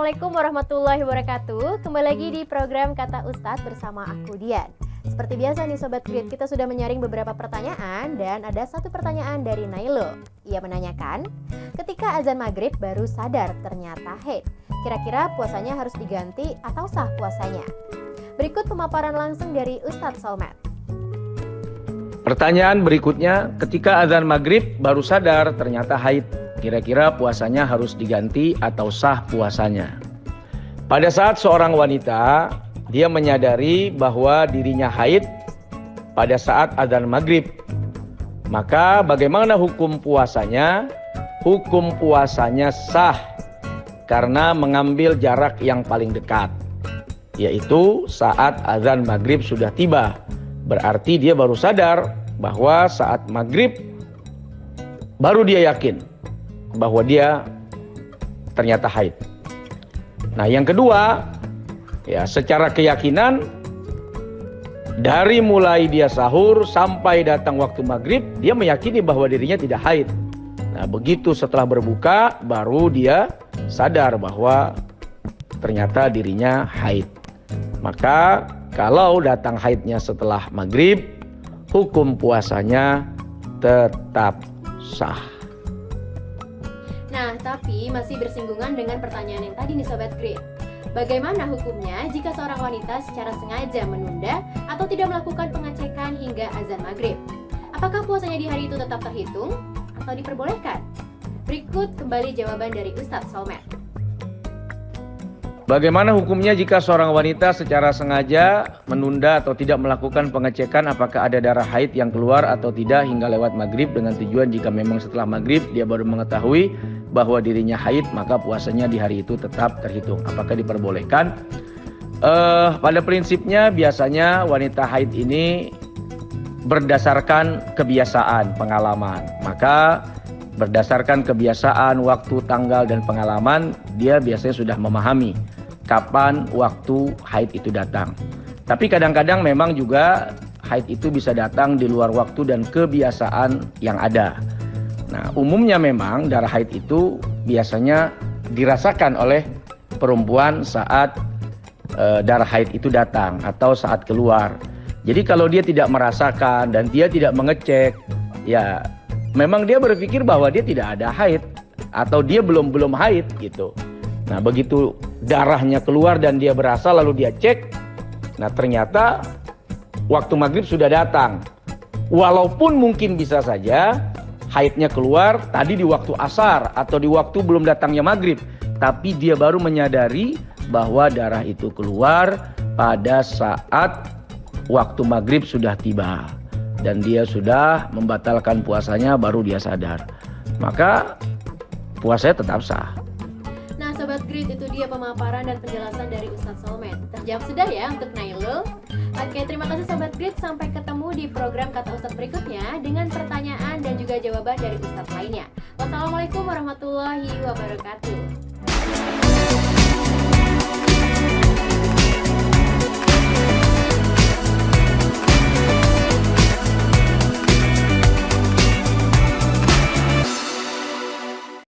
Assalamualaikum warahmatullahi wabarakatuh. Kembali lagi di program Kata Ustadz bersama aku Dian. Seperti biasa nih Sobat Grid, kita sudah menyaring beberapa pertanyaan dan ada satu pertanyaan dari Nailo. Ia menanyakan, ketika azan maghrib baru sadar ternyata haid. Kira-kira puasanya harus diganti atau sah puasanya? Berikut pemaparan langsung dari Ustadz Solmed. Pertanyaan berikutnya, ketika azan maghrib baru sadar ternyata haid. Kira-kira puasanya harus diganti atau sah puasanya? Pada saat seorang wanita, dia menyadari bahwa dirinya haid pada saat azan maghrib. Maka bagaimana hukum puasanya? Hukum puasanya sah karena mengambil jarak yang paling dekat, yaitu saat azan maghrib sudah tiba. Berarti dia baru sadar bahwa saat maghrib baru dia yakin bahwa dia ternyata haid. Nah, yang kedua, ya secara keyakinan dari mulai dia sahur sampai datang waktu maghrib, dia meyakini bahwa dirinya tidak haid. Nah, begitu setelah berbuka baru dia sadar bahwa ternyata dirinya haid. Maka kalau datang haidnya setelah maghrib, hukum puasanya tetap sah. Nah, tapi masih bersinggungan dengan pertanyaan yang tadi nih Sobat Grid. Bagaimana hukumnya jika seorang wanita secara sengaja menunda atau tidak melakukan pengecekan hingga azan maghrib? Apakah puasanya di hari itu tetap terhitung atau diperbolehkan? Berikut kembali jawaban dari Ustadz Solmed. Bagaimana hukumnya jika seorang wanita secara sengaja menunda atau tidak melakukan pengecekan apakah ada darah haid yang keluar atau tidak hingga lewat maghrib, dengan tujuan jika memang setelah maghrib dia baru mengetahui bahwa dirinya haid, maka puasanya di hari itu tetap terhitung. Apakah diperbolehkan? Pada prinsipnya biasanya wanita haid ini berdasarkan kebiasaan, pengalaman. Maka berdasarkan kebiasaan, waktu, tanggal, dan pengalaman, dia biasanya sudah memahami kapan waktu haid itu datang. Tapi kadang-kadang memang juga haid itu bisa datang di luar waktu dan kebiasaan yang ada. Nah, umumnya memang darah haid itu biasanya dirasakan oleh perempuan saat darah haid itu datang atau saat keluar. Jadi kalau dia tidak merasakan dan dia tidak mengecek, ya memang dia berpikir bahwa dia tidak ada haid atau dia belum haid gitu. Nah, begitu darahnya keluar dan dia berasa lalu dia cek, nah ternyata waktu maghrib sudah datang. Walaupun mungkin bisa saja haidnya keluar tadi di waktu asar atau di waktu belum datangnya maghrib, tapi dia baru menyadari bahwa darah itu keluar pada saat waktu maghrib sudah tiba dan dia sudah membatalkan puasanya, baru dia sadar. Maka puasanya tetap sah. Nah Sobat Grid, itu dia pemaparan dan penjelasan dari Ustadz Solmed. Terjawab sudah ya untuk Nailul. Oke, terima kasih Sobat Grid. Sampai ketemu di program Kata Ustadz berikutnya dengan pertanyaan dan juga jawaban dari Ustadz lainnya. Wassalamualaikum warahmatullahi wabarakatuh.